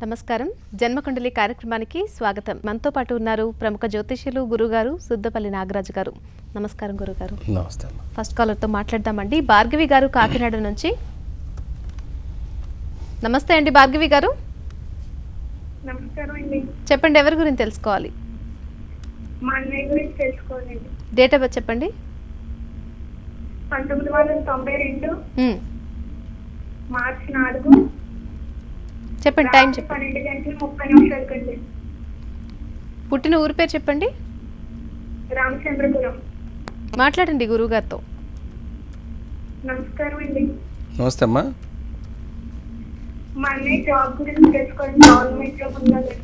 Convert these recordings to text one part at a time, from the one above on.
నమస్కారం. జన్మకుండలి కార్యక్రమానికి స్వాగతం. మనతో పాటు ఉన్నారు ప్రముఖ జ్యోతిష్యులు గురుగారు సుద్దపల్లి నాగరాజు గారు. నమస్కారం గురుగారు. నమస్తే. ఫస్ట్ కాలర్తో మాట్లాడదామండి. భార్గవి గారు కాకినాడ నుంచి. నమస్తే అండి భార్గవి గారు. నమస్కారం అండి. చెప్పండి, ఎవరి గురించి తెలుసుకోవాలి? మా అన్నయ్య గురించి తెలుసుకోవాలండి. డేట్ ఆఫ్ బర్త్ చెప్పండి. 1992 మార్చి 4 చెప్పండి. టైం చెప్పండి. 12:30 పుట్టిన ఊరి పేరు చెప్పండి. రామచంద్రపురం. మాట్లాడండి గురువుగారితో. నమస్కారం అండి. నమస్తే అమ్మా. మా అన్నయ్య జాబ్ గురించి తెలుసుకోవాలి. గవర్నమెంట్ జాబ్ ఉండాలి.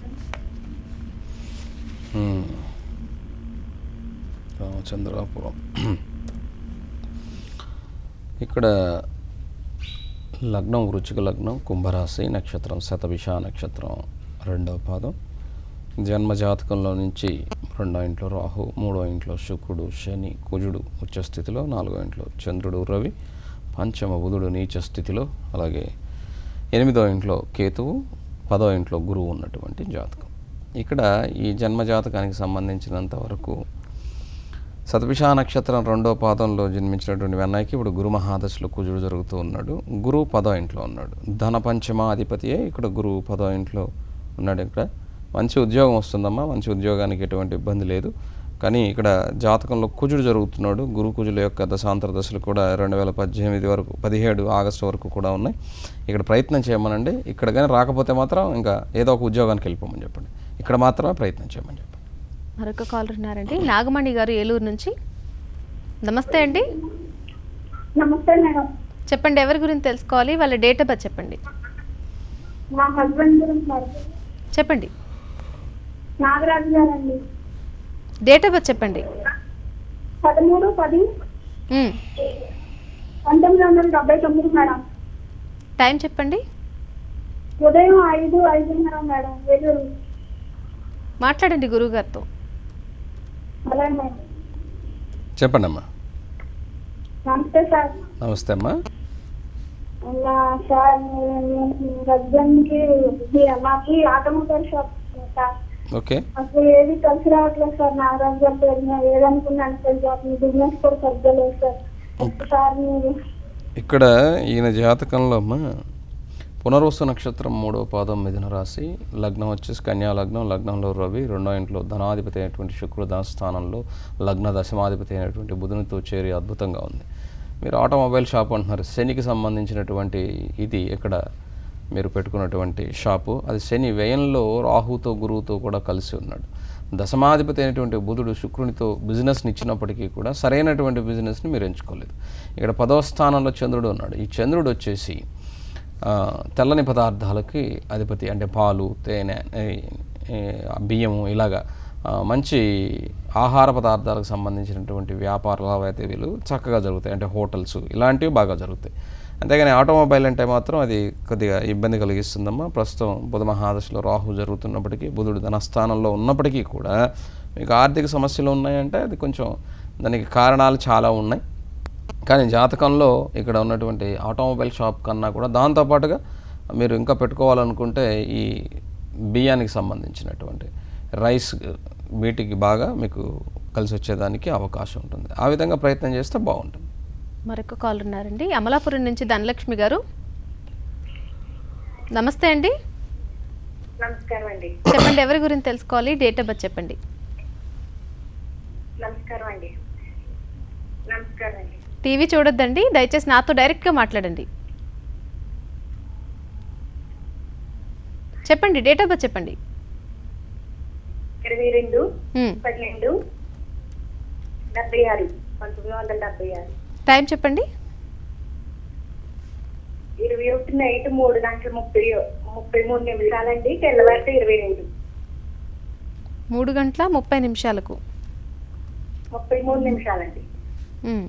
రామచంద్రాపురం. ఇక్కడ లగ్నం వృశ్చిక లగ్నం, కుంభరాశి, నక్షత్రం శతభిష నక్షత్రం, 2వ పాదం. జన్మజాతకంలో నుంచి 2వ ఇంట్లో రాహు, 3వ ఇంట్లో శుక్రుడు, శని, కుజుడు ఉచ్చ స్థితిలో, 4వ ఇంట్లో చంద్రుడు, రవి, పంచమ బుధుడు నీచ స్థితిలో, అలాగే 8వ ఇంట్లో కేతువు, 10వ ఇంట్లో గురువు ఉన్నటువంటి జాతకం. ఇక్కడ ఈ జన్మజాతకానికి సంబంధించినంత వరకు శతభిష నక్షత్రం 2వ పాదంలో జన్మించినటువంటి వెన్నయ్యకి ఇప్పుడు గురు మహాదశలో కుజుడు జరుగుతూ ఉన్నాడు. గురువు 10వ ఇంట్లో ఉన్నాడు. ధన పంచమ అధిపతియే ఇక్కడ గురువు 10వ ఇంట్లో ఉన్నాడు. ఇక్కడ మంచి ఉద్యోగం వస్తుందమ్మా. మంచి ఉద్యోగానికి ఎటువంటి ఇబ్బంది లేదు. కానీ ఇక్కడ జాతకంలో కుజుడు జరుగుతున్నాడు. గురు కుజుల యొక్క దశాంతర దశలు కూడా 2018 వరకు 17 ఆగస్టు వరకు కూడా ఉన్నాయి. ఇక్కడ ప్రయత్నం చేయమనండి. ఇక్కడ కానీ రాకపోతే మాత్రం ఇంకా ఏదో ఒక ఉద్యోగానికి వెళ్ళిపోమని చెప్పండి. ఇక్కడ మాత్రమే ప్రయత్నం చేయమని చెప్పండి. మరొక కాలర్ ఉన్నారండి. నాగమణి గారు ఏలూరు నుంచి. నమస్తే అండి. నమస్తే మేడం. చెప్పండి, ఎవరి గురించి తెలుసుకోవాలి? వాళ్ళ డేట్ ఆఫ్ బర్త్ చెప్పండి. మా హస్బెండ్ గురించి చెప్పండి. నాగరాజు గారు అండి. డేట్ ఆఫ్ బర్త్ చెప్పండి. 13/10 1979 మేడం. టైం చెప్పండి. ఉదయం 5:05 మేడం. ఏలూరు. మాట్లాడండి గురువుగారితో. అలాగే మేడం. చెప్పండి అమ్మా. నమస్తే సార్. నమస్తే అమ్మా. సార్ హస్బెండ్కి మాకి ఆటోమొబైల్ షాప్ సార్. ఓకే. అసలు ఏది కలిసి రావట్లేదు సార్. నాగరాజు గారి పేరు మీద ఏదనుకున్నాను సార్. మీ బిజినెస్ కూడా సరిగ్గా లేదు సార్. ఒకసారి మీరు ఇక్కడ ఈయన జాతకంలో అమ్మా పునర్వసు నక్షత్రం 3వ పాదం మిథున రాశి, లగ్నం వచ్చేసి కన్యా లగ్నం, లగ్నంలో రవి, 2వ ఇంట్లో ధనాధిపతి అయినటువంటి శుక్రుడు ధనస్థానంలో, లగ్న దశమాధిపతి అయినటువంటి బుధునితో చేరి అద్భుతంగా ఉంది. మీరు ఆటోమొబైల్ షాప్ అంటున్నారు. శనికి సంబంధించినటువంటి ఇది ఇక్కడ మీరు పెట్టుకున్నటువంటి షాపు. అది శని వ్యయంలో రాహుతో గురువుతో కూడా కలిసి ఉన్నాడు. దశమాధిపతి అయినటువంటి బుధుడు శుక్రునితో బిజినెస్ని ఇచ్చినప్పటికీ కూడా సరైనటువంటి బిజినెస్ని మీరు ఎంచుకోలేదు. ఇక్కడ 10వ స్థానంలో చంద్రుడు ఉన్నాడు. ఈ చంద్రుడు వచ్చేసి తెల్లని పదార్థాలకి అధిపతి. అంటే పాలు, తేనె, బియ్యము, ఇలాగా మంచి ఆహార పదార్థాలకు సంబంధించినటువంటి వ్యాపార లావాదేవీలు చక్కగా జరుగుతాయి. అంటే హోటల్స్ ఇలాంటివి బాగా జరుగుతాయి. అంతేగాని ఆటోమొబైల్ అంటే మాత్రం అది కొద్దిగా ఇబ్బంది కలిగిస్తుందమ్మా. ప్రస్తుతం బుధ మహాదశలో రాహు జరుగుతున్నప్పటికీ, బుధుడు ధనస్థానంలో ఉన్నప్పటికీ కూడా మీకు ఆర్థిక సమస్యలు ఉన్నాయంటే అది కొంచెం దానికి కారణాలు చాలా ఉన్నాయి. కానీ జాతకంలో ఇక్కడ ఉన్నటువంటి ఆటోమొబైల్ షాప్ కన్నా కూడా దాంతోపాటుగా మీరు ఇంకా పెట్టుకోవాలనుకుంటే ఈ బియ్యానికి సంబంధించినటువంటి రైస్, వీటికి బాగా మీకు కలిసి వచ్చేదానికి అవకాశం ఉంటుంది. ఆ విధంగా ప్రయత్నం చేస్తే బాగుంటుంది. మరొక కాల్ ఉన్నారండి. అమలాపురం నుంచి ధనలక్ష్మి గారు. నమస్తే అండి. నమస్కారం అండి. చెప్పండి, ఎవరి గురించి తెలుసుకోవాలి? డేట్ ఆఫ్ బర్త్ చెప్పండి. నమస్కారం అండి. నమస్కారం అండి. టీవీ చూడొద్దండి, దయచేసి నాతో డైరెక్ట్గా మాట్లాడండి. చెప్పండి, డేట్ ఆఫ్ బర్త్ చెప్పండి. 22/12/76 1976. టైం చెప్పండి. 21 నైట్ 3:33 తెల్లవారితే 22 3:30 33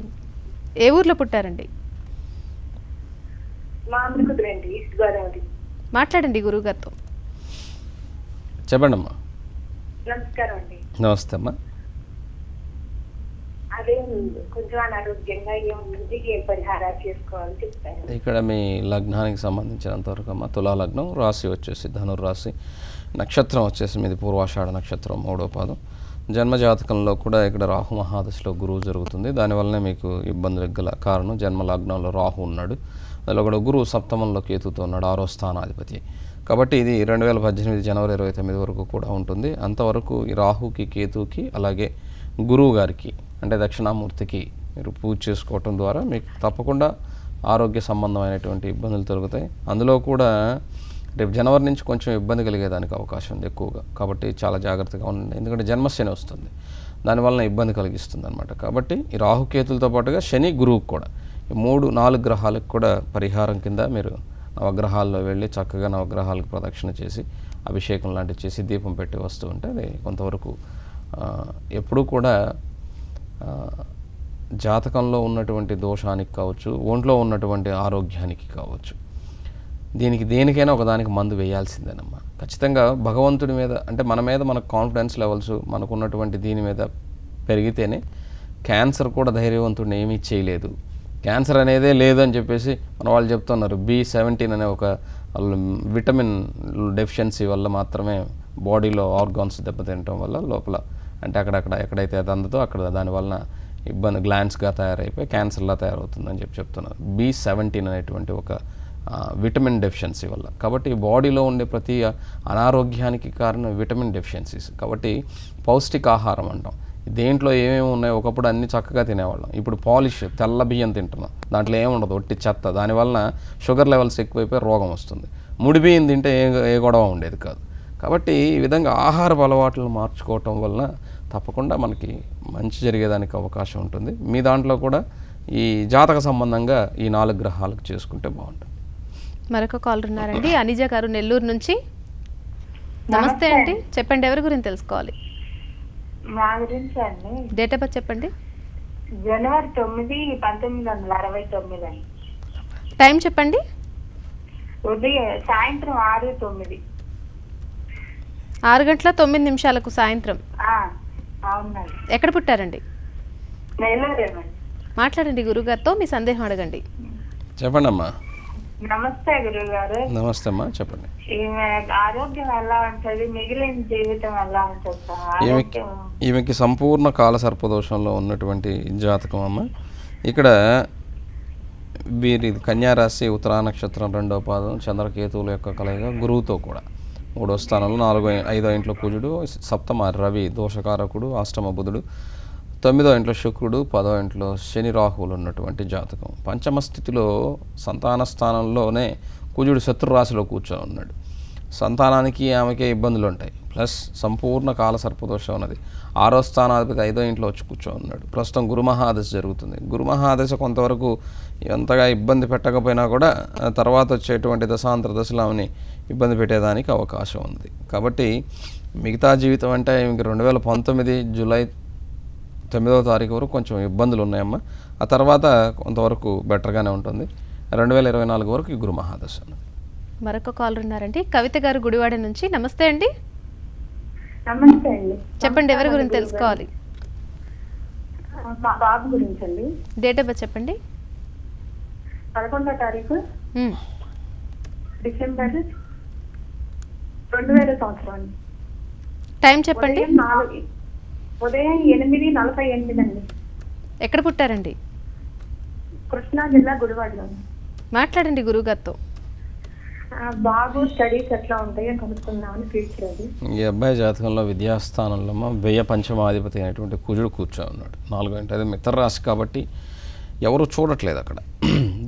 ఏ ఊర్లో పుట్టారండి? మామిడి కుదురండి, ఈస్ట్ గోదావరి. మాట్లాడండి గురువుగారితో. చెప్పండి అమ్మా. నమస్కారం అండి. నమస్తే అమ్మా. అదే కొంచెం అనారోగ్యంగా ఏముంటుంది, ఏ పరిహారాలు చేసుకోవాలో చెప్తాను. ఇక్కడ మీ లగ్నానికి సంబంధించినంతవరకు అమ్మ తులా లగ్నం, రాశి వచ్చేసి ధనుర్రాశి, నక్షత్రం వచ్చేసి మీది పూర్వాషాఢ నక్షత్రం 3వ పాదం. జన్మజాతకంలో కూడా ఇక్కడ రాహు మహాదశలో గురువు జరుగుతుంది. దానివల్లనే మీకు ఇబ్బందులకు గల కారణం జన్మ లగ్నంలో రాహు ఉన్నాడు, అందులో కూడా గురువు సప్తమంలో కేతుతో ఉన్నాడు, 6వ స్థానాధిపతి. కాబట్టి ఇది 2018 జనవరి 29 వరకు కూడా ఉంటుంది. అంతవరకు ఈ రాహుకి, కేతుకి, అలాగే గురువు గారికి అంటే దక్షిణామూర్తికి మీరు పూజ చేసుకోవటం ద్వారా మీకు తప్పకుండా ఆరోగ్య సంబంధమైనటువంటి ఇబ్బందులు తొలగుతాయి. అందులో కూడా రేపు జనవరి నుంచి కొంచెం ఇబ్బంది కలిగేదానికి అవకాశం ఉంది ఎక్కువగా. కాబట్టి చాలా జాగ్రత్తగా ఉండండి, ఎందుకంటే జన్మశని వస్తుంది, దానివల్ల ఇబ్బంది కలిగిస్తుంది అనమాట. కాబట్టి ఈ రాహుకేతులతో పాటుగా శని, గురువుకు కూడా ఈ 3-4 గ్రహాలకు కూడా పరిహారం కింద మీరు నవగ్రహాల్లో వెళ్ళి చక్కగా నవగ్రహాలకు ప్రదక్షిణ చేసి అభిషేకం లాంటివి చేసి దీపం పెట్టి వస్తూ ఉంటే అది కొంతవరకు ఎప్పుడూ కూడా జాతకంలో ఉన్నటువంటి దోషానికి కావచ్చు, ఒంట్లో ఉన్నటువంటి ఆరోగ్యానికి కావచ్చు, దేనికైనా ఒకదానికి మందు వేయాల్సిందేనమ్మా. ఖచ్చితంగా భగవంతుడి మీద అంటే మన మీద మనకు కాన్ఫిడెన్స్ లెవెల్స్ మనకున్నటువంటి దీని మీద పెరిగితేనే క్యాన్సర్ కూడా ధైర్యవంతుడిని ఏమీ చేయలేదు, క్యాన్సర్ అనేదే లేదని చెప్పేసి మన వాళ్ళు చెప్తున్నారు. B17 అనే ఒక విటమిన్ డెఫిషియన్సీ వల్ల మాత్రమే బాడీలో ఆర్గాన్స్ దెబ్బతినటం వల్ల లోపల అంటే అక్కడక్కడ ఎక్కడైతే అది అందదో అక్కడ దానివల్ల ఇబ్బంది గ్లాండ్స్గా తయారైపోయి క్యాన్సర్లా తయారవుతుందని చెప్తున్నారు. B17 అనేటువంటి ఒక విటమిన్ డెఫిషియన్సీ వల్ల. కాబట్టి బాడీలో ఉండే ప్రతి అనారోగ్యానికి కారణం విటమిన్ డెఫిషియన్సీస్. కాబట్టి పౌష్టికాహారం అంటాం. దేంట్లో ఏమేమి ఉన్నాయో ఒకప్పుడు అన్నీ చక్కగా తినేవాళ్ళం, ఇప్పుడు పాలిష్ తెల్ల బియ్యం తింటున్నాం, దాంట్లో ఏముండదు, ఒట్టి చెత్త. దానివల్ల షుగర్ లెవెల్స్ ఎక్కువైపోయి రోగం వస్తుంది. ముడి బియ్యం తింటే ఏ గొడవ ఉండేది కాదు. కాబట్టి ఈ విధంగా ఆహారపు అలవాట్లను మార్చుకోవటం వలన తప్పకుండా మనకి మంచి జరిగేదానికి అవకాశం ఉంటుంది. మీ దాంట్లో కూడా ఈ జాతక సంబంధంగా ఈ 4 గ్రహాలకు చేసుకుంటే బాగుంటుంది. మరొక కాలర్ ఉన్నారండి, అనిజ గారు నెల్లూరు నుంచి. నమస్తే అండి, చెప్పండి ఎవరి గురించి తెలుసుకోవాలి? మా గురించి అండి, డేట్ ఆఫ్ బర్త్ చెప్పండి. జనవరి 9, 1969 అండి. టైం చెప్పండి. సాయంత్రం 6:09. 6:09 సాయంత్రం. అవునండి. ఎక్కడ పుట్టారండి? నెల్లూరేమండి. మాట్లాడండి గురుగారితో, మీ సందేహం అడగండి. చెప్పండి అమ్మా. నమస్తే గురుగారు. నమస్తే అమ్మా, చెప్పండి. ఈమె ఆరోగ్యం ఎలా ఉంటుంది, మిగిలిన జీవితం ఎలా ఉంటుంది సార్? ఈమెకి సంపూర్ణ కాల సర్పదోషంలో ఉన్నటువంటి జాతకం అమ్మ. ఇక్కడ వీరి కన్యారాశి, ఉత్తరా నక్షత్రం 2వ పాదం, చంద్రకేతువుల యొక్క కలయిక, గురువుతో కూడా 3వ స్థానంలో 5వ ఇంట్లో కుజుడు, సప్తమ రవి దోషకారకుడు, అష్టమ బుధుడు, 9వ ఇంట్లో శుక్రుడు, 10వ ఇంట్లో శని రాహువులు ఉన్నటువంటి జాతకం. పంచమ స్థితిలో సంతాన స్థానంలోనే కుజుడు శత్రురాశిలో కూర్చొని ఉన్నాడు. సంతానానికి ఆమెకే ఇబ్బందులు ఉంటాయి. ప్లస్ సంపూర్ణ కాల సర్పదోషం ఉన్నది. 6వ స్థానాధిపతి 5వ ఇంట్లో వచ్చి కూర్చొని ఉన్నాడు. ప్రస్తుతం గురుమహాదశ జరుగుతుంది. గురుమహాదశ కొంతవరకు ఎంతగా ఇబ్బంది పెట్టకపోయినా కూడా తర్వాత వచ్చేటువంటి దశాంతర దశలు ఆమెని ఇబ్బంది పెట్టేదానికి అవకాశం ఉంది. కాబట్టి మిగతా జీవితం అంటే ఇంక 2019 జూలై 9వ తారీఖు వరకు కొంచెం ఇబ్బందులు ఉన్నాయమ్మా. ఆ తర్వాత కొంతవరకు బెటర్గానే ఉంటుంది. 2024 వరకు గురు మహాదశ. మరొక కాలర్ ఉన్నారండి, కవిత గారు గుడివాడ నుంచి. నమస్తే అండి. నమస్తే అండి. చెప్పండి ఎవరి గురించి తెలుసుకోవాలి? మా బాబు గురించి అండి. డేట్ ఆఫ్ బర్త్ చెప్పండి. 11వ తారీఖు డిసెంబర్ 2000 సంవత్సరం అండి. టైం చెప్పండి. ఉదయం 8:48 అండి. ఎక్కడ పుట్టారండి? కృష్ణా జిల్లా గుడివాడలో. మాట్లాడండి గురుగారితో. బాబు స్టడీస్ ఎట్లా ఉంటాయో కనుక్కుందామని ఫ్యూచర్ అది. ఈ అబ్బాయి జాతకంలో విద్యాస్థానంలో వ్యయ పంచమాధిపతి అయినటువంటి కుజుడు కూర్చొని ఉన్నాడు. 4వ ఇంటి, అదే మిత్ర రాశి కాబట్టి ఎవరు చూడట్లేదు అక్కడ.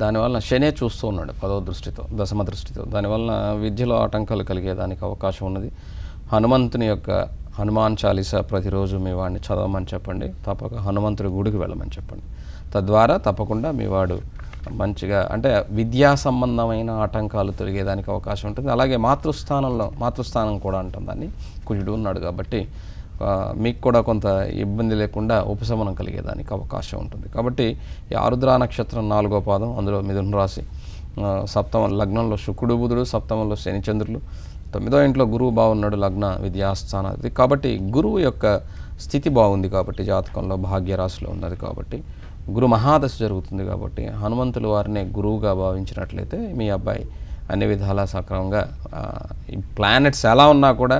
దానివల్ల శనే చూస్తూ ఉన్నాడు 10వ దృష్టితో, దశమ దృష్టితో. దానివల్ల విద్యలో ఆటంకాలు కలిగేదానికి అవకాశం ఉన్నది. హనుమంతుని యొక్క హనుమాన్ చాలీసా ప్రతిరోజు మీ వాడిని చదవమని చెప్పండి. తప్పక హనుమంతుడి గుడికి వెళ్ళమని చెప్పండి. తద్వారా తప్పకుండా మీ వాడు మంచిగా అంటే విద్యా సంబంధమైన ఆటంకాలు తొలగేదానికి అవకాశం ఉంటుంది. అలాగే మాతృస్థానం కూడా అంటాం దాన్ని, కుజుడు ఉన్నాడు కాబట్టి మీకు కూడా కొంత ఇబ్బంది లేకుండా ఉపశమనం కలిగేదానికి అవకాశం ఉంటుంది. కాబట్టి ఈ ఆరుద్ర నక్షత్రం 4వ పాదం, అందులో మిథున రాశి, సప్తమ లగ్నంలో శుక్రుడు బుధుడు, సప్తమంలో శని చంద్రులు, 9వ ఇంట్లో గురువు బాగున్నాడు, లగ్న విద్యాస్థానాధిపతి. కాబట్టి గురువు యొక్క స్థితి బాగుంది కాబట్టి జాతకంలో భాగ్యరాశిలో ఉన్నది కాబట్టి గురు మహాదశ జరుగుతుంది కాబట్టి హనుమంతులు వారిని గురువుగా భావించినట్లయితే మీ అబ్బాయి అన్ని విధాలా సక్రమంగా ఈ ప్లానెట్స్ ఎలా ఉన్నా కూడా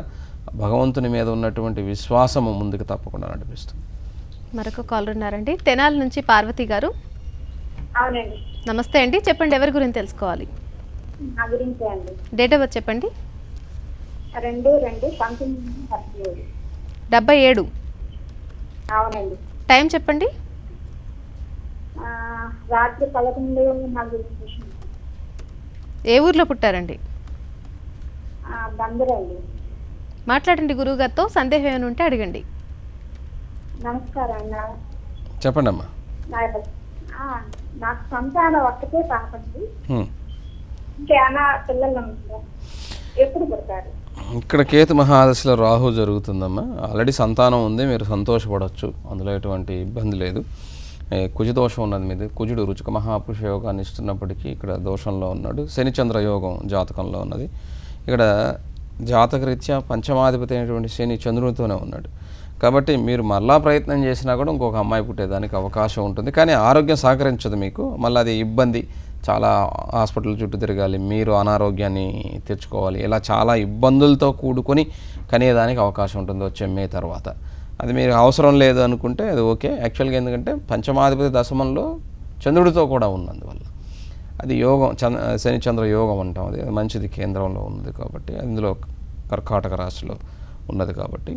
భగవంతుని మీద ఉన్నటువంటి విశ్వాసము ముందుకు తప్పకుండా నడిపిస్తుంది. మరొక కాలర్ ఉన్నారండి, తెనాలి నుంచి పార్వతి గారు. అవునండి. నమస్తే అండి, చెప్పండి ఎవరి గురించి తెలుసుకోవాలి? నా గురించే అండి. డేట్ ఆఫ్ బర్త్ చెప్పండి. 2/2/1937. 77. అవునండి. టైం చెప్పండి. రాత్రి 11:40. ఏ ఊర్లో పుట్టారండి? బందరండి. మాట్లాడండి గురువుగారితో, సందేహం ఏమైనా ఉంటే అడగండి. నమస్కారం అన్న. చెప్పండి అమ్మా. నాకు సంతానం ఒక్కటే పాపండి. ఇంకేమైనా పిల్లలు ఉంటారు? ఎప్పుడు పుడతారు? ఇక్కడ కేతు మహాదశలో రాహు జరుగుతుందమ్మా. ఆల్రెడీ సంతానం ఉంది, మీరు సంతోషపడవచ్చు, అందులో ఎటువంటి ఇబ్బంది లేదు. కుజదోషం ఉన్నది మీద. కుజుడు రుచిక మహాపురుష యోగాన్ని ఇస్తున్నప్పటికీ ఇక్కడ దోషంలో ఉన్నాడు. శనిచంద్ర యోగం జాతకంలో ఉన్నది. ఇక్కడ జాతకరీత్యా పంచమాధిపతి అయినటువంటి శని చంద్రునితోనే ఉన్నాడు కాబట్టి మీరు మళ్ళా ప్రయత్నం చేసినా కూడా ఇంకొక అమ్మాయి పుట్టేదానికి అవకాశం ఉంటుంది. కానీ ఆరోగ్యం సహకరించదు మీకు, మళ్ళీ అది ఇబ్బంది. చాలా హాస్పిటల్ చుట్టూ తిరగాలి, మీరు అనారోగ్యాన్ని తెచ్చుకోవాలి, ఇలా చాలా ఇబ్బందులతో కూడుకొని కనేదానికి అవకాశం ఉంటుంది వచ్చే మే తర్వాత. అది మీరు అవసరం లేదు అనుకుంటే అది ఓకే. యాక్చువల్గా ఎందుకంటే పంచమాధిపతి దశమంలో చంద్రుడితో కూడా ఉన్నందువల్ల అది యోగం, శని చంద్ర యోగం అంటాం. అది మంచిది, కేంద్రంలో ఉన్నది కాబట్టి, అందులో కర్కాటక రాశిలో ఉన్నది కాబట్టి,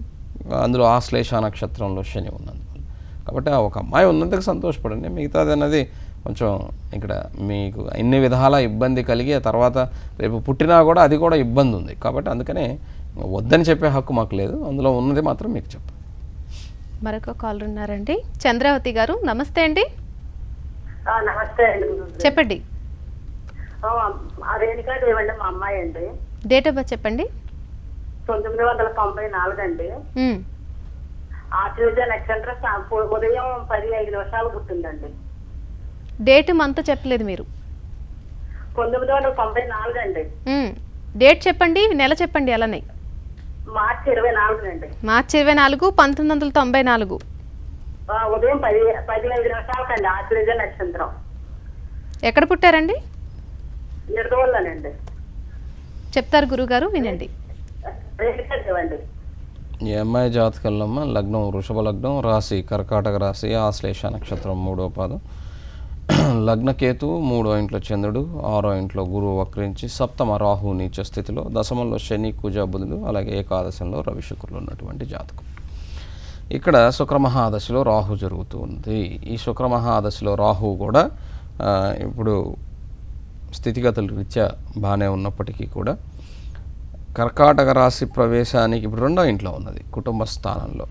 అందులో ఆశ్లేష నక్షత్రంలో శని ఉన్నందువల్ల కాబట్టి ఆ ఒక అమ్మాయి ఉన్నందుకు సంతోషపడండి. మిగతాది అన్నది కొంచెం ఇక్కడ మీకు ఇన్ని విధాల ఇబ్బంది కలిగి ఆ తర్వాత రేపు పుట్టినా కూడా అది కూడా ఇబ్బంది ఉంది కాబట్టి అందుకనే వద్దని చెప్పే హక్కు మాకు లేదు. అందులో ఉన్నది మాత్రం మీకు చెప్పండి. మరొక కాలర్ ఉన్నారండి, చంద్రావతి గారు. నమస్తే అండి. నమస్తే అండి. చెప్పండి. రేణుకాదేవి అండి మా అమ్మాయి అండి. డేట్ ఆఫ్ బర్త్ చెప్పండి. 1994 అండి. ఆశ్లేష నక్షత్రం ఉదయం 10:05 పుట్టిందండి. డేట్ మంత్ చెప్పలేదు మీరు. 1994 అండి. డేట్ చెప్పండి, నెల చెప్పండి. అలానే మార్చి 24 అండి. మార్చి 24, 1994. ఉదయం 10:05 అండి. ఆశ్లేష నక్షత్రం. ఎక్కడ పుట్టారండి? నిర్దవల్లండి. చెప్తారు గురుగారు, వినండి. రేణుకాదేవి అండి. ఈ అమ్మాయి జాతకంలో లగ్నం వృషభ లగ్నం, రాశి కర్కాటక రాశి, ఆశ్లేష నక్షత్రం 3వ పాదం. లగ్నకేతు 3వ ఇంట్లో చంద్రుడు, 6వ ఇంట్లో గురువు వక్రించి, సప్తమ రాహు నీచ స్థితిలో, దశమంలో శని కుజ బుధుడు, అలాగే ఏకాదశంలో రవి శుక్రులు ఉన్నటువంటి జాతకం. ఇక్కడ శుక్రమహాదశలో రాహు జరుగుతూ ఉంది. ఈ శుక్రమహాదశలో రాహు కూడా ఇప్పుడు స్థితిగతుల రీత్యా బాగానే ఉన్నప్పటికీ కూడా కర్కాటక రాశి ప్రవేశానికి ఇప్పుడు 2వ ఇంట్లో ఉన్నది, కుటుంబ స్థానంలో.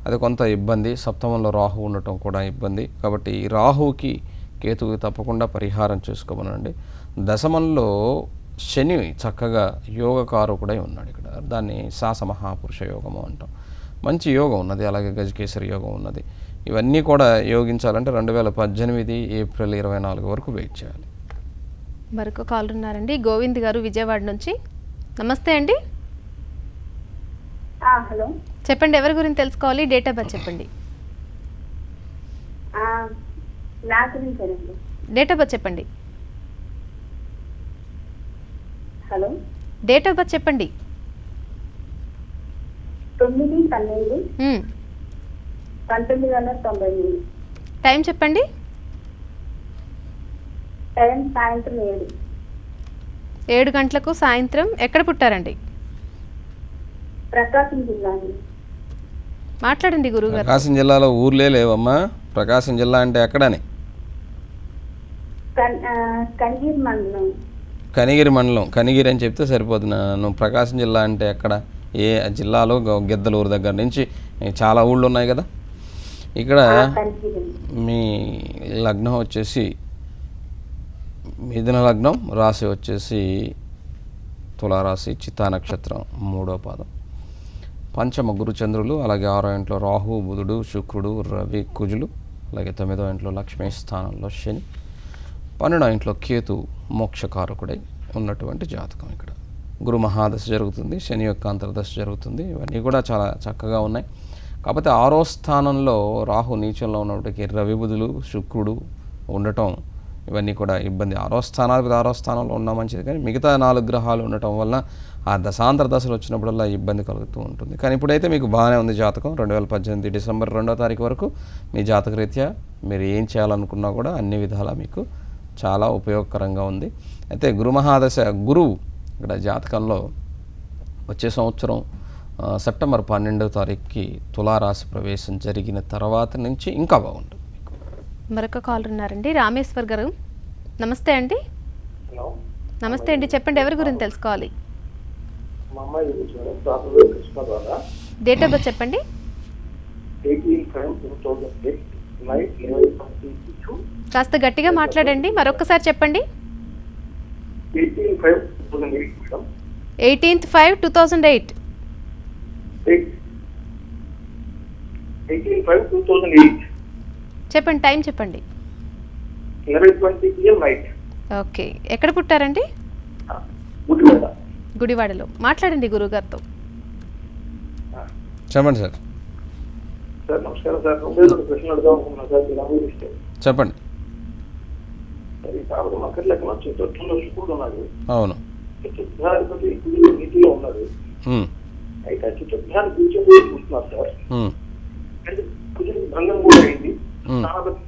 అది కొంత ఇబ్బంది. సప్తమంలో రాహు ఉండటం కూడా ఇబ్బంది కాబట్టి ఈ రాహుకి కేతువుకి తప్పకుండా పరిహారం చేసుకోమనండి. దశమంలో శని చక్కగా యోగకారకుడై ఉన్నాడు. ఇక్కడ దాన్ని శాస మహాపురుష యోగము అంటాం. మంచి యోగం ఉన్నది, అలాగే గజకేసరి యోగం ఉన్నది. ఇవన్నీ కూడా యోగించాలంటే 2018 ఏప్రిల్ 24 వరకు వెయిట్ చేయాలి. మరొక కాలర్ ఉన్నారండి, గోవింద్ గారు, విజయవాడ నుంచి. నమస్తే అండి. హలో. చెప్పండి ఎవరి గురించి తెలుసుకోవాలి? డేట్ ఆఫ్ బర్త్ చెప్పండి. నా గురించేనండి. డేట్ ఆఫ్ బర్త్ చెప్పండి. హలో. డేట్ ఆఫ్ బర్త్ చెప్పండి. 9/12/1998. టైం చెప్పండి. టైం సాయంత్రం 7 గంటలకు సాయంత్రం. ఎక్కడ పుట్టారండి? ప్రకాశం జిల్లా. మాట్లాడండి గురువుగారు. ప్రకాశం జిల్లాలో ఊర్లే లేవమ్మా. ప్రకాశం జిల్లా అంటే ఎక్కడని? కనిగిరి మండలం. కనిగిరి మండలం. కనిగిరి అని చెప్తే సరిపోతుంది. నువ్వు ప్రకాశం జిల్లా అంటే ఎక్కడ? ఏ జిల్లాలో? గిద్దలూరు దగ్గర నుంచి చాలా ఊళ్ళు ఉన్నాయి కదా. ఇక్కడ మీ లగ్నం వచ్చేసి మిథున లగ్నం, రాశి వచ్చేసి తులారాశి, చిత్తా నక్షత్రం 3వ పాదం. పంచమ గురుచంద్రులు, అలాగే 6వ ఇంట్లో రాహు బుధుడు శుక్రుడు రవి కుజులు, అలాగే 9వ ఇంట్లో లక్ష్మీ స్థానంలో శని, 12వ ఇంట్లో కేతు మోక్షకారకుడై ఉన్నటువంటి జాతకం. ఇక్కడ గురు మహాదశ జరుగుతుంది, శని యొక్క అంతర్దశ జరుగుతుంది. ఇవన్నీ కూడా చాలా చక్కగా ఉన్నాయి. కాకపోతే 6వ స్థానంలో రాహు నీచంలో ఉన్నప్పటికీ రవి బుధులు శుక్రుడు ఉండటం ఇవన్నీ కూడా ఇబ్బంది. 6వ స్థానాధిపతి 6వ స్థానంలో ఉన్నా మంచిది, కానీ మిగతా 4 గ్రహాలు ఉండటం వల్ల ఆ దశాంతర దశలు వచ్చినప్పుడల్లా ఇబ్బంది కలుగుతూ ఉంటుంది. కానీ ఇప్పుడైతే మీకు బాగానే ఉంది జాతకం. 2018 డిసెంబర్ 2వ తారీఖు వరకు మీ జాతక రీత్యా మీరు ఏం చేయాలనుకున్నా కూడా అన్ని విధాలా మీకు చాలా ఉపయోగకరంగా ఉంది. అయితే గురుమహాదశ గురువు ఇక్కడ జాతకంలో వచ్చే సంవత్సరం సెప్టెంబర్ 12వ తారీఖుకి తులారాశి ప్రవేశం జరిగిన తర్వాత నుంచి ఇంకా బాగుంటుంది. మరొక కాల్ ఉన్నారండి, రామేశ్వర్ గారు. నమస్తే అండి. హలో, నమస్తే అండి, చెప్పండి ఎవరి గురించి తెలుసుకోవాలి? మా అమ్మాయి గురించి madam. Doctor Krishnababu. Date of birth చెప్పండి. 18/5/2008 నైట్ 11:22. కాస్త గట్టిగా మాట్లాడండి, మరొకసారి చెప్పండి. 18/5/2008 మేడం. 18/5/2008. 18/5/2008 చెప్పండి, టైం చెప్పండి. 11:20 PM నైట్. ఓకే, ఎక్కడ పుట్టారండి? గుడివాడ. గుడివాడలో. మాట్లాడండి గురుగారితో. చెప్పండి సార్. సార్ నమస్కారం సార్. 2 ప్రశ్నలు అడుగుదాం అనుకున్నా సార్. మీరు అనుమతిస్తే చెప్పండి. సరే, కాబట్టి మకర లగ్నం చతుర్థంలో శుక్రుడు ఉన్నాడు. అవును. చతుర్థాధిపతి నీతిలో ఉన్నాడు. అయితే చతుర్థాన్ని కూర్చొని సార్. అంటే కుజుడు భంగం కూడా అయింది.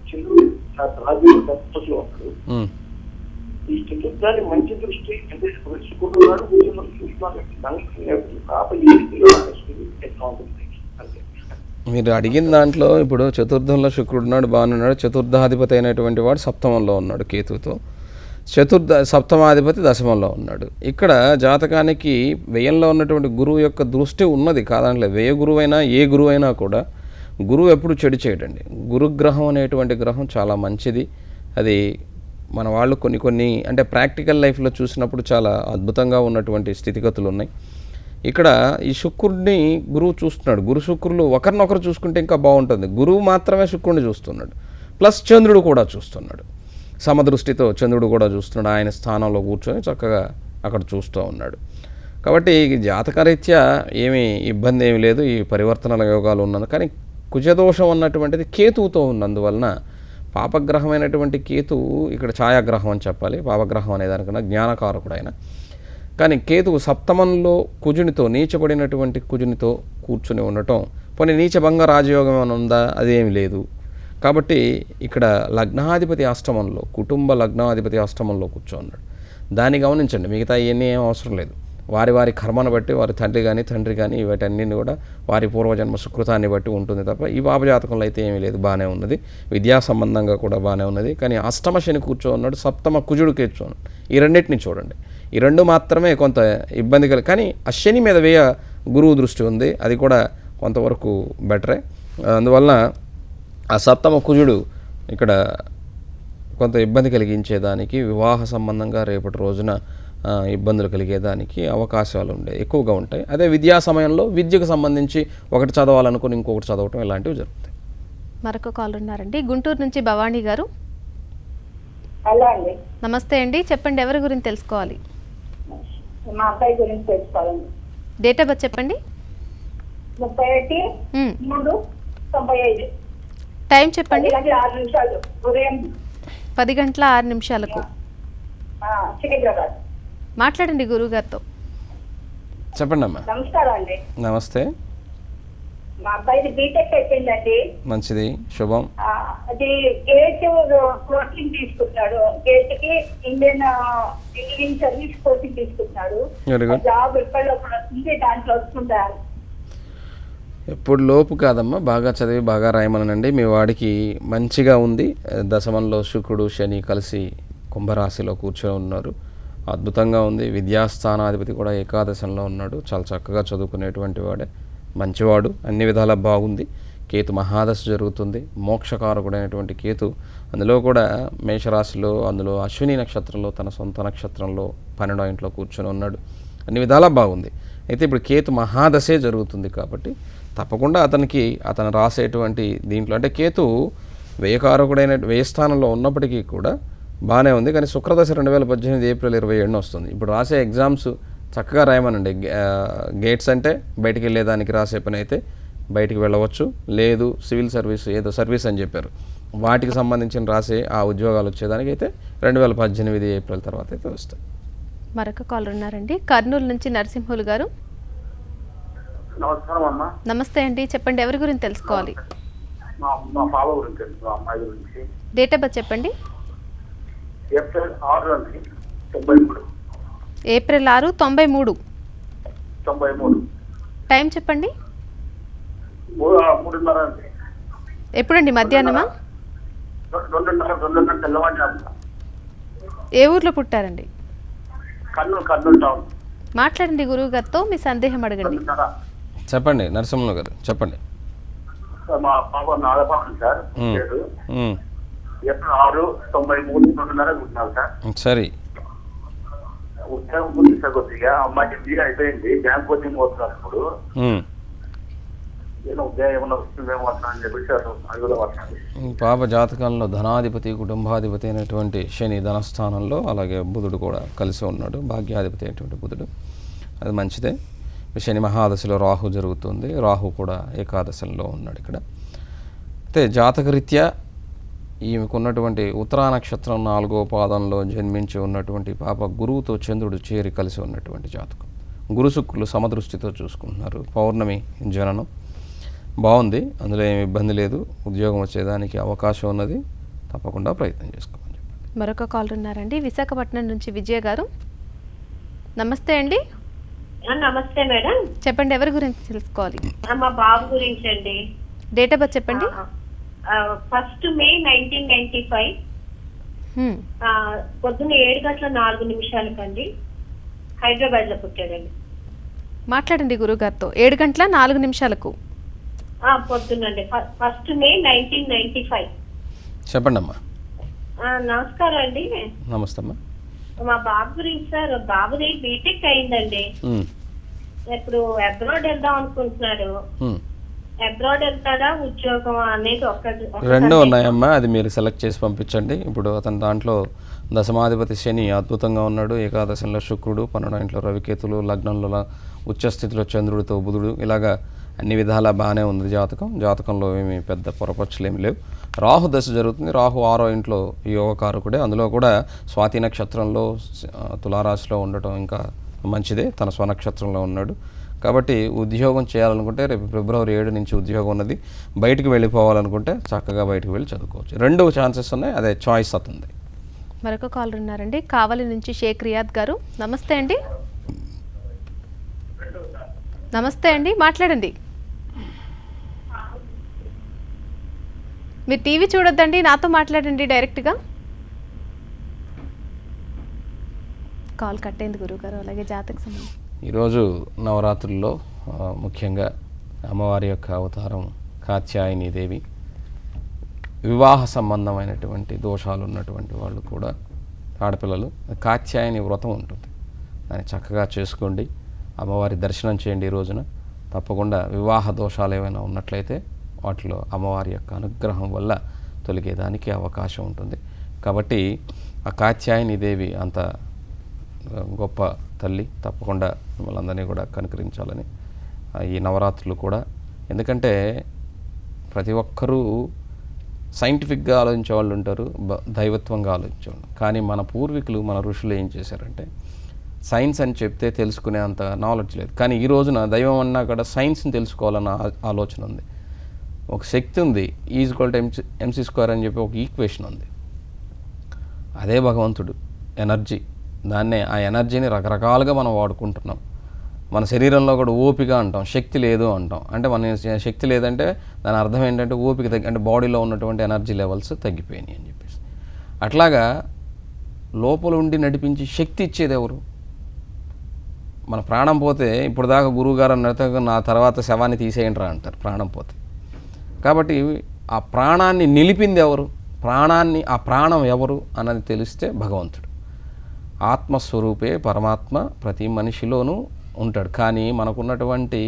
చంద్రుడు రాజ్యం దశలో ఉన్నాడు. ఈ చతుర్థాన్ని మంచి దృష్టి అంటే శుక్రుడు ఉన్నాడు, కుజుడు చూస్తున్నాడు. కాబట్టి ఈ స్థితిలో ఎట్లా ఉంటుంది అంతే. మీరు అడిగిన దాంట్లో ఇప్పుడు చతుర్థంలో శుక్రుడు ఉన్నాడు, బాగున్నాడు. చతుర్థాధిపతి అయినటువంటి వాడు సప్తమంలో ఉన్నాడు కేతువుతో. సప్తమాధిపతి దశమంలో ఉన్నాడు. ఇక్కడ జాతకానికి వ్యయంలో ఉన్నటువంటి గురువు యొక్క దృష్టి ఉన్నది కాదంటే, వ్యయ గురువు అయినా ఏ గురువు అయినా కూడా గురువు ఎప్పుడు చెడు చేయడండి. గురుగ్రహం అనేటువంటి గ్రహం చాలా మంచిది. అది మన వాళ్ళు కొన్ని అంటే ప్రాక్టికల్ లైఫ్లో చూసినప్పుడు చాలా అద్భుతంగా ఉన్నటువంటి స్థితిగతులు ఉన్నాయి. ఇక్కడ ఈ శుక్రుడిని గురువు చూస్తున్నాడు. గురు శుక్రులు ఒకరినొకరు చూసుకుంటే ఇంకా బాగుంటుంది. గురువు మాత్రమే శుక్రుడిని చూస్తున్నాడు, ప్లస్ చంద్రుడు కూడా చూస్తున్నాడు. సమదృష్టితో చంద్రుడు కూడా చూస్తున్నాడు. ఆయన స్థానంలో కూర్చొని చక్కగా అక్కడ చూస్తూ ఉన్నాడు. కాబట్టి జాతకరీత్యా ఏమీ ఇబ్బంది ఏమి లేదు. ఈ పరివర్తనల యోగాలు ఉన్నది. కానీ కుజదోషం అన్నటువంటిది కేతువుతో ఉన్నందువలన పాపగ్రహమైనటువంటి కేతువు ఇక్కడ ఛాయాగ్రహం అని చెప్పాలి. పాపగ్రహం అనేదానికన్నా జ్ఞానకారకుడు ఆయన. కానీ కేతువు సప్తమంలో కుజునితో, నీచబడినటువంటి కుజునితో కూర్చుని ఉండటం, పోనీ నీచభంగ రాజయోగం అని ఉందా? అదేమి లేదు. కాబట్టి ఇక్కడ లగ్నాధిపతి అష్టమంలో, కుటుంబ లగ్నాధిపతి అష్టమంలో కూర్చోన్నాడు. దాన్ని గమనించండి. మిగతా ఇవన్నీ ఏం అవసరం లేదు. వారి కర్మను బట్టి, వారి తండ్రి కానీ వీటన్నీ కూడా వారి పూర్వజన్మ సుకృతాన్ని బట్టి ఉంటుంది తప్ప ఈ పాపజాతకంలో అయితే ఏమీ లేదు. బాగానే ఉన్నది. విద్యా సంబంధంగా కూడా బాగానే ఉన్నది. కానీ అష్టమ శని కూర్చోన్నాడు, సప్తమ కుజుడు కూర్చోన్నాడు. ఈ రెండింటిని చూడండి. ఈ రెండు మాత్రమే కొంత ఇబ్బంది కలిగి, కానీ ఆ శని మీద వేయ గురువు దృష్టి ఉంది. అది కూడా కొంతవరకు బెటరే. అందువలన ఆ సప్తమ కుజుడు ఇక్కడ కొంత ఇబ్బంది కలిగించేదానికి, వివాహ సంబంధంగా రేపటి రోజున ఇబ్బందులు కలిగేదానికి అవకాశాలు ఎక్కువగా ఉంటాయి. అదే విద్యా సమయంలో విద్యకు సంబంధించి ఒకటి చదవాలనుకుని ఇంకొకటి చదవటం ఇలాంటివి జరుగుతాయి. మరొక కాల్ ఉన్నారండి, గుంటూరు నుంచి భవానీ గారు. హలో అండి. నమస్తే అండి, చెప్పండి ఎవరి గురించి తెలుసుకోవాలి? మా అబ్బాయి గురించి తెలుసుకోవాలండి. డేట్ ఆఫ్ బర్త్ చెప్పండి. 31/3/95. టైం చెప్పండి. 10:06 ఉదయం 10:06 సికింద్రాబాద్. మాట్లాడండి గురువుగారితో. చెప్పండి అమ్మా. నమస్కారం అండి. నమస్తే. మా అబ్బాయిది బీటెక్ అయిపోయిందండి. మంచిది, శుభం. అది గేట్ కోచింగ్ తీసుకుంటున్నాడు. గేట్ కి ఇంజనీరింగ్ సర్వీస్ కోచింగ్ తీసుకుంటున్నాడు. Very good. జాబ్ ఎప్పటిలో కూడా వస్తుంది, దాంట్లో వస్తుందా? ఎప్పుడు లోపు కాదమ్మా, బాగా చదివి బాగా రాయమనండి. మీ వాడికి మంచిగా ఉంది. దశమంలో శుక్రుడు శని కలిసి కుంభరాశిలో కూర్చొని ఉన్నారు. అద్భుతంగా ఉంది. విద్యాస్థానాధిపతి కూడా ఏకాదశంలో ఉన్నాడు. చాలా చక్కగా చదువుకునేటువంటి వాడే, మంచివాడు, అన్ని విధాలా బాగుంది. కేతు మహాదశ జరుగుతుంది. మోక్షకారకుడైనటువంటి కేతు అందులో కూడా మేషరాశిలో, అందులో అశ్విని నక్షత్రంలో, తన సొంత నక్షత్రంలో 12వ ఇంట్లో కూర్చొని ఉన్నాడు. అన్ని విధాలా బాగుంది. అయితే ఇప్పుడు కేతు మహాదశే జరుగుతుంది కాబట్టి తప్పకుండా అతను రాసేటువంటి దీంట్లో, అంటే కేతు వ్యయకారకుడైన వ్యయస్థానంలో ఉన్నప్పటికీ కూడా బాగానే ఉంది. కానీ శుక్రదశ 2018 ఏప్రిల్ 27 వస్తుంది. ఇప్పుడు రాసే ఎగ్జామ్స్ చక్కగా రాయమనండి. గేట్స్ అంటే బయటికి వెళ్ళేదానికి రాసే పని అయితే బయటికి వెళ్ళవచ్చు, లేదు సివిల్ సర్వీస్ ఏదో సర్వీస్ అని చెప్పారు వాటికి సంబంధించిన రాసే ఆ ఉద్యోగాలు వచ్చేదానికి అయితే 2018 ఏప్రిల్ తర్వాత అయితే వస్తాయి. మరొక కాలర్ ఉన్నారండి, కర్నూలు నుంచి నరసింహులు గారు. నమస్కారం అమ్మా. నమస్తే అండి, చెప్పండి ఎవరి గురించి తెలుసుకోవాలి? మా పాప గురించి తెలుసు, మా అమ్మాయి గురించి. డేట్ ఆఫ్ బర్త్ చెప్పండి. ఏప్రిల్ 6 అండి 93. ఏప్రిల్ 6, 93. 93. టైం చెప్పండి. 3:30 అండి. ఎప్పుడండి, మధ్యాహ్నమా? 2:30 తెల్లవారుజామున. ఏ ఊర్లో పుట్టారండి? కర్నూలు టౌన్. మాట్లాడండి గురువు గారితో, మీ సందేహం అడగండి. 2:30. చెప్పండి నరసింహ గారు, చెప్పండి. మా పాప నాగపాపం సార్. పేరు ఏప్రిల్ 6, 93, 2:30 పుట్టినారు సార్. సరే, ఉద్యోగం గురించి సార్ కొద్దిగా అమ్మాయికి MBA అయిపోయింది, బ్యాంక్ కోచింగ్ పోతున్నారు ఇప్పుడు. ఏదో ఉద్యోగం ఏమన్నా వస్తుందేమో అట్లా అని చెప్పేసి అది కూడా వస్తుంది. పాప జాతకంలో ధనాధిపతి కుటుంబాధిపతి అయినటువంటి శని ధనస్థానంలో, అలాగే బుధుడు కూడా కలిసి ఉన్నాడు, భాగ్యాధిపతి అయినటువంటి బుధుడు. అది మంచిదే. శని మహాదశలో రాహు జరుగుతుంది, రాహు కూడా ఏకాదశంలో ఉన్నాడు ఇక్కడ. అయితే జాతకరీత్యా ఈమెకున్నటువంటి ఉత్తరా నక్షత్రం 4వ పాదంలో జన్మించి ఉన్నటువంటి పాప గురువుతో చంద్రుడు చేరి కలిసి ఉన్నటువంటి జాతకం. గురు శుక్రులు సమదృష్టితో చూసుకుంటున్నారు. పౌర్ణమి జననం బాగుంది, అందులో ఏమి ఇబ్బంది లేదు. ఉద్యోగం వచ్చేదానికి అవకాశం ఉన్నది, తప్పకుండా ప్రయత్నం చేసుకోమని చెప్పండి. మరొక కాలర్ ఉన్నారండి, విశాఖపట్నం నుంచి విజయ గారు. నమస్తే అండి. నమస్తే మేడం. చెప్పండి ఎవరి గురించి తెలుసుకోవాలి? మా బాబు గురించి అండి. డేట్ ఆఫ్ బర్త్ చెప్పండి. 1 May 1995 పొద్దున్న 7:04 హైదరాబాద్ లో పుట్టాడండి. మాట్లాడండి గురువు గారితో. 7:04 పొద్దున్నండి. 1 May 1995. చెప్పండి అమ్మా. నమస్కారం అండి. నమస్తే అమ్మా. మా బాబు గురించి సార్, బాబుది బీటెక్ అయిందండి. ఇప్పుడు అబ్రాడ్ వెళ్దాం అనుకుంటున్నాడు. అబ్రాడ్ వెళ్తాడా, ఉద్యోగం అనేది రెండు ఉన్నాయమ్మా, అది మీరు సెలెక్ట్ చేసి పంపించండి. ఇప్పుడు అతని దాంట్లో దశమాధిపతి శని అద్భుతంగా ఉన్నాడు, ఏకాదశంలో శుక్రుడు, 12వ ఇంట్లో రవికేతులు, లగ్నంలో ఉచ్చస్థితిలో చంద్రుడితో బుధుడు, ఇలాగా అన్ని విధాలా బాగానే ఉంది జాతకం. జాతకంలో ఏమి పెద్ద పొరపచ్చులు ఏమి లేవు. రాహు దశ జరుగుతుంది. రాహు 6వ ఇంట్లో యోగకారకుడే, అందులో కూడా స్వాతి నక్షత్రంలో తులారాశిలో ఉండటం ఇంకా మంచిదే. తన స్వనక్షత్రంలో ఉన్నాడు కాబట్టి ఉద్యోగం చేయాలనుకుంటే రేపు ఫిబ్రవరి 7 నుంచి ఉద్యోగం ఉన్నది. బయటికి వెళ్ళిపోవాలనుకుంటే చక్కగా బయటికి వెళ్ళి చదువుకోవచ్చు. 2 ఛాన్సెస్ ఉన్నాయి, అదే చాయిస్ అవుతుంది. మరొక కాలర్ ఉన్నారండి, కావలి నుంచి షేక్ రియాద్ గారు. నమస్తే అండి. నమస్తే అండి, మాట్లాడండి. మీరు టీవీ చూడొద్దండి, నాతో మాట్లాడండి డైరెక్ట్గా. కాల్ కట్ అయింది గురువుగారు. అలాగే జాతక సంబంధం ఈరోజు నవరాత్రుల్లో ముఖ్యంగా అమ్మవారి యొక్క అవతారం కాత్యాయని దేవి. వివాహ సంబంధమైనటువంటి దోషాలు ఉన్నటువంటి వాళ్ళు కూడా ఆడపిల్లలు కాత్యాయని వ్రతం ఉంటుంది, దాన్ని చక్కగా చేసుకోండి. అమ్మవారి దర్శనం చేయండి. ఈ రోజున తప్పకుండా వివాహ దోషాలు ఏమైనా ఉన్నట్లయితే వాటిలో అమ్మవారి యొక్క అనుగ్రహం వల్ల తొలగేదానికి అవకాశం ఉంటుంది. కాబట్టి ఆ కాత్యాయని దేవి అంత గొప్ప తల్లి, తప్పకుండా మిమ్మల్ని అందరినీ కూడా కనుకరించాలని ఈ నవరాత్రులు కూడా. ఎందుకంటే ప్రతి ఒక్కరూ సైంటిఫిక్గా ఆలోచించే వాళ్ళు ఉంటారు, దైవత్వంగా ఆలోచించేవాళ్ళు. కానీ మన పూర్వీకులు, మన ఋషులు ఏం చేశారంటే సైన్స్ అని చెప్తే తెలుసుకునే అంత నాలెడ్జ్ లేదు. కానీ ఈ రోజున దైవం అన్నా కూడా సైన్స్ని తెలుసుకోవాలన్న ఆలోచన ఉంది. ఒక శక్తి ఉంది, E=mc² అని చెప్పి ఒక ఈక్వేషన్ ఉంది. అదే భగవంతుడు, ఎనర్జీ. దాన్నే ఆ ఎనర్జీని రకరకాలుగా మనం వాడుకుంటున్నాం. మన శరీరంలో కూడా ఓపిక అంటాం, శక్తి లేదు అంటాం. అంటే మన శక్తి లేదంటే దాని అర్థం ఏంటంటే ఓపిక అంటే బాడీలో ఉన్నటువంటి ఎనర్జీ లెవెల్స్ తగ్గిపోయినాయి అని చెప్పేసి. అట్లాగా లోపల ఉండి నడిపించి శక్తి ఇచ్చేది ఎవరు? మన ప్రాణం పోతే ఇప్పుడు దాకా గురువుగారు అన్నట్టు నా తర్వాత శవాన్ని తీసేయండిరా అంటారు ప్రాణం పోతే. కాబట్టి ఆ ప్రాణాన్ని నిలిపింది ఎవరు? ఆ ప్రాణం ఎవరు అన్నది తెలిస్తే భగవంతుడు. ఆత్మస్వరూపే పరమాత్మ ప్రతి మనిషిలోనూ ఉంటాడు. కానీ మనకున్నటువంటి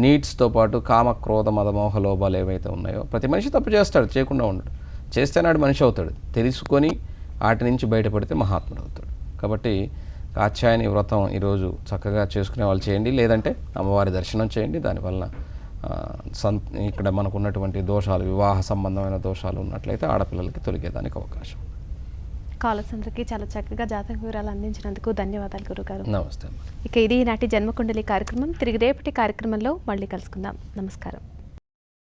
నీడ్స్తో పాటు కామ, క్రోధ, మద, మోహ, లోభాలు ఏవైతే ఉన్నాయో ప్రతి మనిషి తప్పు చేస్తాడు, చేయకుండా ఉండడు. చేస్తే నాడు మనిషి అవుతాడు. తెలుసుకొని వాటి నుంచి బయటపడితే మహాత్ముడు అవుతాడు. కాబట్టి కాత్యాయని వ్రతం ఈరోజు చక్కగా చేసుకునే వాళ్ళు చేయండి, లేదంటే అమ్మవారి దర్శనం చేయండి. దానివల్ల ఇక్కడ మనకు ఉన్నటువంటి దోషాలు, వివాహ సంబంధమైన దోషాలు ఉన్నట్లయితే ఆడపిల్లలకి తొలగేదానికి అవకాశం. కాలర్స్ అందరికీ చాలా చక్కగా జాతక వివరాలు అందించినందుకు ధన్యవాదాలు గురుగారు. నమస్తే. ఇక ఇది ఈనాటి జన్మకుండలి కార్యక్రమం. తిరిగి రేపటి కార్యక్రమంలో మళ్ళీ కలుసుకుందాం. నమస్కారం.